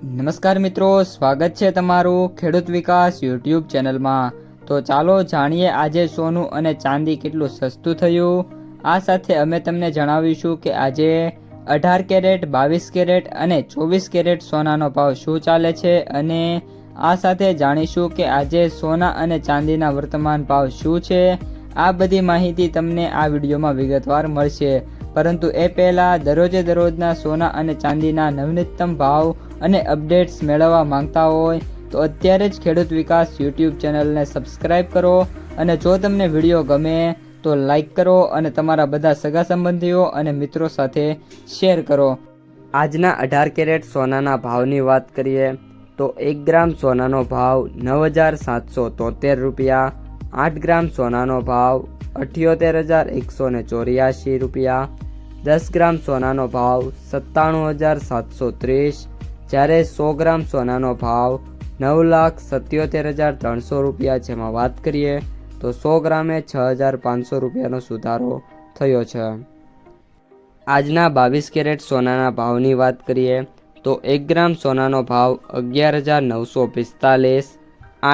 નમસ્કાર મિત્રો, સ્વાગત છે તમારું ખેડૂત વિકાસ યુટ્યુબ ચેનલમાં। તો ચાલો જાણીએ આજે સોનું અને ચાંદી કેટલું સસ્તું થયું। આ સાથે અમે તમને જણાવીશું કે આજે 18 કેરેટ, 22 કેરેટ અને 24 કેરેટ સોનાનો ભાવ શું ચાલે છે અને આ સાથે જાણીશું કે આજે સોના અને ચાંદીના વર્તમાન ભાવ શું છે। આ બધી માહિતી તમને આ વિડીયોમાં વિગતવાર મળશે, પરંતુ એ પહેલાં દરરોજના સોના અને ચાંદીના નવીનતમ ભાવ અને અપડેટ્સ મેળવવા માંગતા હોય તો અત્યારે જ ખેડૂત વિકાસ યુટ્યુબ ચેનલને સબસ્ક્રાઇબ કરો અને જો તમને વિડીયો ગમે તો લાઈક કરો અને તમારા બધા સગા સંબંધીઓ અને મિત્રો સાથે શેર કરો। આજના 18 કેરેટ સોનાના ભાવની વાત કરીએ તો 1 ગ્રામ સોનાનો ભાવ 9,773 રૂપિયા, 8 ગ્રામ સોનાનો ભાવ 78,184 રૂપિયા, 10 ગ્રામ સોનાનો ભાવ 97,730, જ્યારે 100 ગ્રામ સોનાનો ભાવ 9,77,300 રૂપિયા। જેમાં વાત કરીએ તો 100 ગ્રામે 6,500 રૂપિયાનો સુધારો થયો છે। આજના 22 કેરેટ સોનાના ભાવની વાત કરીએ તો 1 ગ્રામ સોનાનો ભાવ 11,945,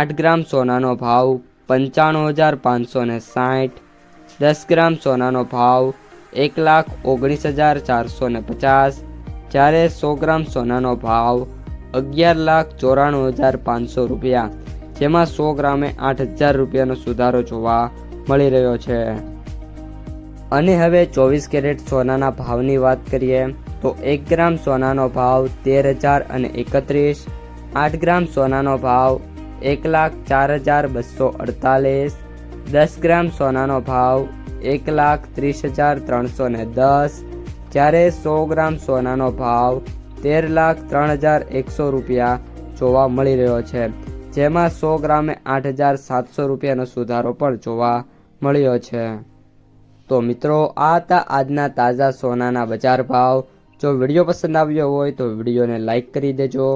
8 ગ્રામ સોનાનો ભાવ 95,560, 10 ગ્રામ સોનાનો ભાવ 1,19,450, જ્યારે 100 ગ્રામ સોનાનો ભાવ 11,94,500 રૂપિયા। જેમાં 100 ગ્રામે 8,000 રૂપિયાનો સુધારો જોવા મળી રહ્યો છે। અને હવે 24 કેરેટ સોનાના ભાવની વાત કરીએ તો 1 ગ્રામ સોનાનો ભાવ 13,031, 8 ગ્રામ સોનાનો ભાવ 1,04,248, 10 ગ્રામ સોનાનો ભાવ 1,30,310, જ્યારે 100 ગ્રામ સોનાનો ભાવ 13,03,100 રૂપિયા જોવા મળી રહ્યો છે। જેમાં 100 ગ્રામે 8,700 રૂપિયાનો સુધારો પણ જોવા મળ્યો છે। તો મિત્રો, આ હતા આજના તાજા સોનાના બજાર ભાવ। જો વિડીયો પસંદ આવ્યો હોય તો વિડીયોને લાઈક કરી દેજો,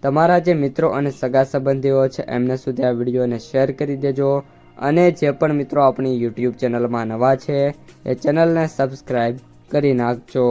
તમારા જે મિત્રો અને સગા સંબંધીઓ છે એમને સુધી આ વિડીયોને શેર કરી દેજો, અને જે પણ મિત્રો આપણી યુટ્યુબ ચેનલમાં નવા છે એ ચેનલને સબસ્ક્રાઈબ કરી નાખજો।